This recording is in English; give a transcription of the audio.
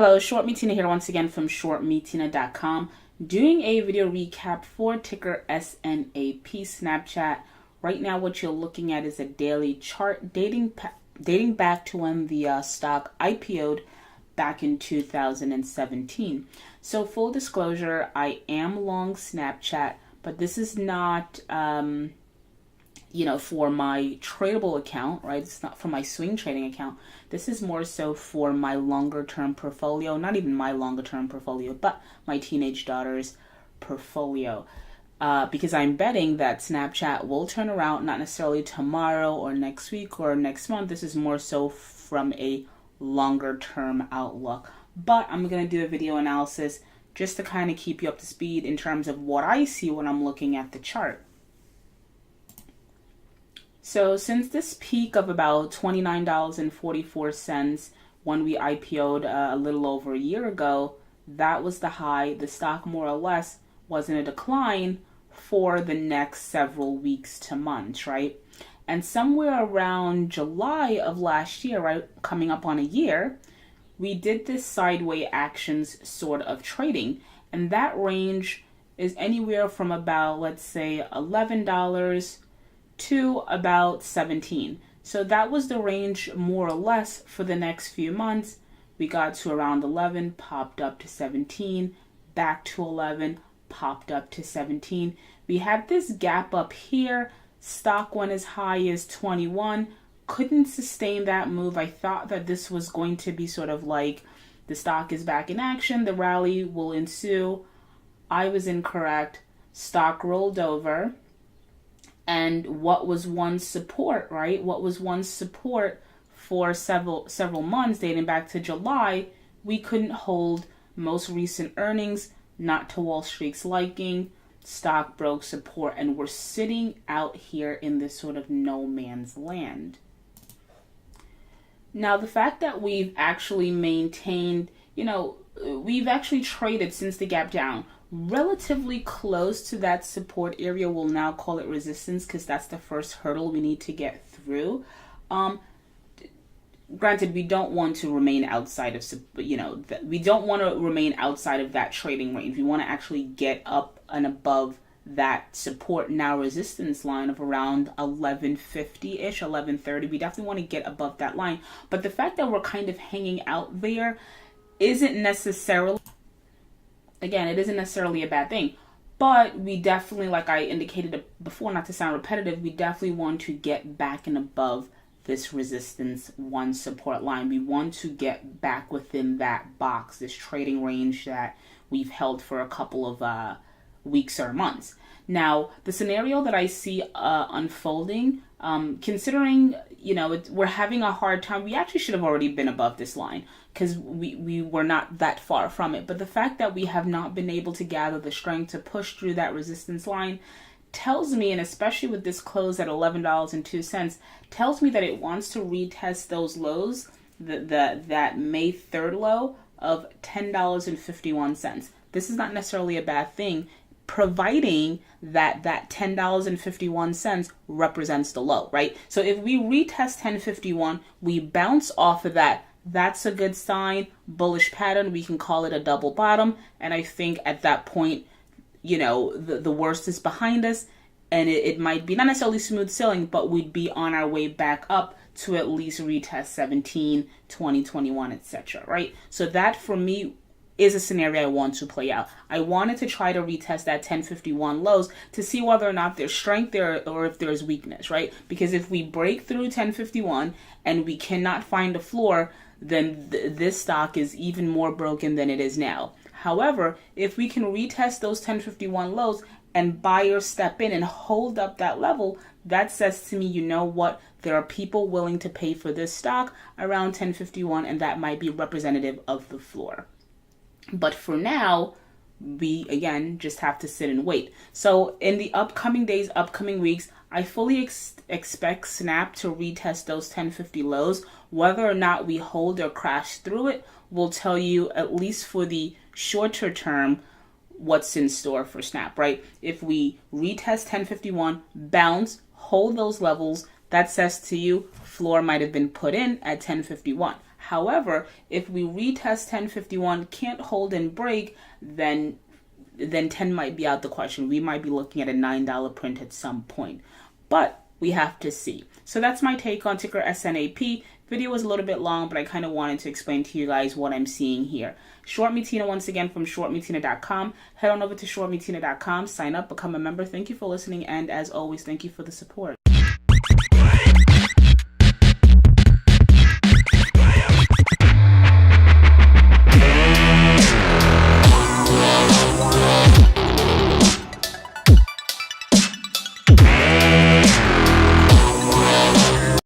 Hello, Short Me Tina here once again from shortmetina.com, doing a video recap for ticker SNAP Snapchat. Right now what you're looking at is a daily chart dating back to when the stock IPO'd back in 2017. So full disclosure, I am long Snapchat, but this is not for my tradable account, right? It's not for my swing trading account. This is more so for my longer term portfolio, not even my longer term portfolio, but my teenage daughter's portfolio. Because I'm betting that Snapchat will turn around, not necessarily tomorrow or next week or next month. This is more so from a longer term outlook. But I'm going to do a video analysis just to kind of keep you up to speed in terms of what I see when I'm looking at the chart. So since this peak of about $29.44 when we IPO'd a little over a year ago, that was the high. The stock more or less was in a decline for the next several weeks to months, right? And somewhere around July of last year, right, coming up on a year, we did this sideways actions sort of trading. And that range is anywhere from about, let's say, $11 to about 17. So that was the range more or less for the next few months. We got to around 11, popped up to 17, back to 11, popped up to 17. We had this gap up here. Stock went as high as 21. Couldn't sustain that move. I thought that this was going to be sort of like the stock is back in action. The rally will ensue. I was incorrect. Stock rolled over. And what was once support, right? What was once support for several months dating back to July, we couldn't hold. Most recent earnings, not to Wall Street's liking. Stock broke support, and we're sitting out here in this sort of no man's land. Now, the fact that we've actually maintained, we've actually traded since the gap down relatively close to that support area. We'll now call it resistance because that's the first hurdle we need to get through. Granted, we don't want to remain outside of, we don't want to remain outside of that trading range. We want to actually get up and above that support now resistance line of around 1150-ish, 1130. We definitely want to get above that line. But the fact that we're kind of hanging out there isn't necessarily, again, it isn't necessarily a bad thing, but we definitely, like I indicated before, not to sound repetitive, we definitely want to get back and above this resistance one support line. We want to get back within that box, this trading range that we've held for a couple of weeks or months. Now, the scenario that I see unfolding, considering, we're having a hard time, we actually should have already been above this line because we were not that far from it. But the fact that we have not been able to gather the strength to push through that resistance line tells me, and especially with this close at $11.02, tells me that it wants to retest those lows, that May 3rd low of $10.51. This is not necessarily a bad thing, providing that $10.51 represents the low, right? So if we retest 1051, we bounce off of that. That's a good sign. Bullish pattern. We can call it a double bottom. And I think at that point, the worst is behind us. And it might be not necessarily smooth sailing, but we'd be on our way back up to at least retest 17, 20, 21, etc. Right? So that for me is a scenario I want to play out. I wanted to try to retest that 1051 lows to see whether or not there's strength there or if there's weakness, right? Because if we break through 1051 and we cannot find a floor, then this stock is even more broken than it is now. However, if we can retest those 1051 lows and buyers step in and hold up that level, that says to me, there are people willing to pay for this stock around 1051, and that might be representative of the floor. But for now, we, again, just have to sit and wait. So in the upcoming days, upcoming weeks, I fully expect Snap to retest those 1050 lows. Whether or not we hold or crash through it will tell you, at least for the shorter term, what's in store for Snap, right? If we retest 1051, bounce, hold those levels, that says to you, floor might have been put in at 1051. However, if we retest 1051, can't hold and break, then 10 might be out the question. We might be looking at a $9 print at some point, but we have to see. So that's my take on ticker SNAP. Video was a little bit long, but I kind of wanted to explain to you guys what I'm seeing here. Short Me Tina once again from shortmetina.com. Head on over to shortmetina.com, sign up, become a member. Thank you for listening, and as always, thank you for the support.